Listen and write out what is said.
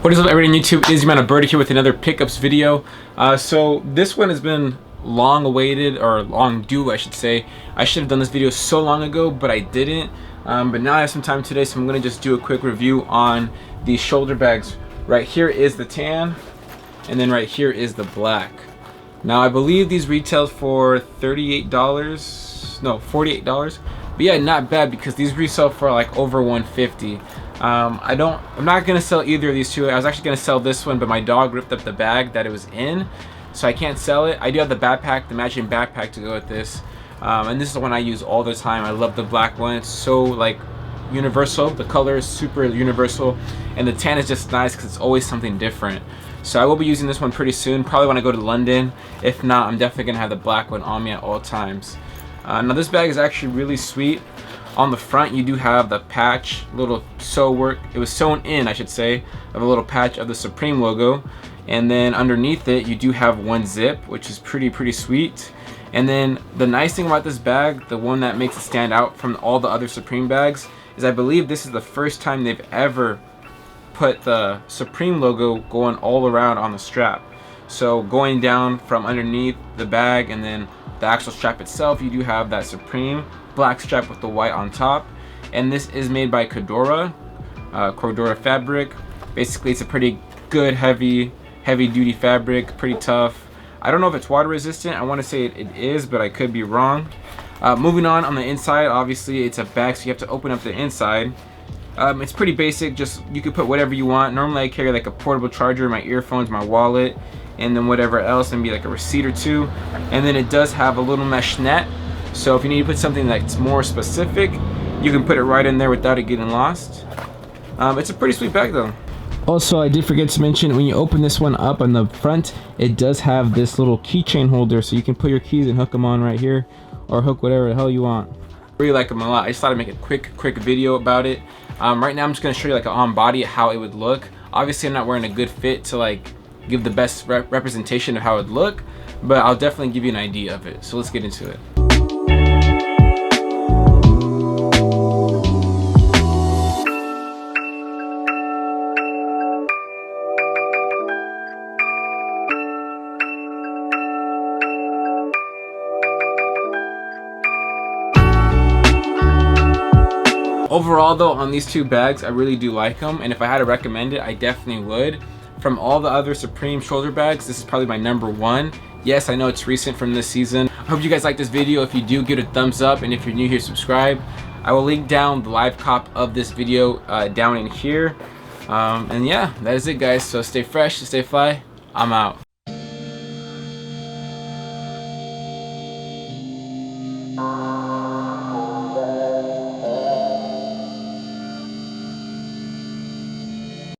What is up, everybody on YouTube? It is your man Birdie here with another pickups video. So this one has been long awaited, or long due I should say. I should have done this video so long ago, but I didn't. But now I have some time today, so I'm going to just do a quick review on these shoulder bags. Right here is the tan, and then right here is the black. Now I believe these retailed for $38, no, $48. But yeah, not bad, because these resell for like over $150. I'm not gonna sell either of these two. I was actually gonna sell this one, but my dog ripped up the bag that it was in, so I can't sell it. I do have the backpack, the matching backpack to go with this, and this is the one I use all the time. I love the black one. It's so like universal. The color is super universal, and the tan is just nice because it's always something different. So I will be using this one pretty soon, probably when I go to London. If not, I'm definitely gonna have the black one on me at all times. Now this bag is actually really sweet. On the front you do have the patch, little sew work. It was sewn in, I should say, of a little patch of the Supreme logo. And then underneath it you do have one zip, which is pretty sweet. And then the nice thing about this bag, the one that makes it stand out from all the other Supreme bags, is I believe this is the first time they've ever put the Supreme logo going all around on the strap. So going down from underneath the bag and then the actual strap itself, you do have that Supreme black strap with the white on top. And this is made by Cordura fabric. Basically it's a pretty good heavy duty fabric, pretty tough. I don't know if it's water resistant. I want to say it is, but I could be wrong. Moving on the inside, obviously it's a bag, so you have to open up the inside. It's pretty basic, just you could put whatever you want. Normally I carry like a portable charger, my earphones, my wallet, and then whatever else, and maybe like a receipt or two. And then it does have a little mesh net, so if you need to put something that's more specific, you can put it right in there without it getting lost. It's a pretty sweet bag though. Also, I did forget to mention, when you open this one up on the front, it does have this little keychain holder, so you can put your keys and hook them on right here, or hook whatever the hell you want. I really like them a lot. I just thought I'd make a quick video about it. Right now I'm just going to show you like an on body how it would look. Obviously I'm not wearing a good fit to like give the best representation of how it would look, but I'll definitely give you an idea of it. So let's get into it. Overall though, on these two bags, I really do like them, and if I had to recommend it, I definitely would. From all the other Supreme shoulder bags, this is probably my #1. Yes, I know it's recent from this season. I hope you guys like this video. If you do, give it a thumbs up, and if you're new here, subscribe. I will link down the live cop of this video down in here. And yeah, that is it guys, so stay fresh, stay fly. I'm out.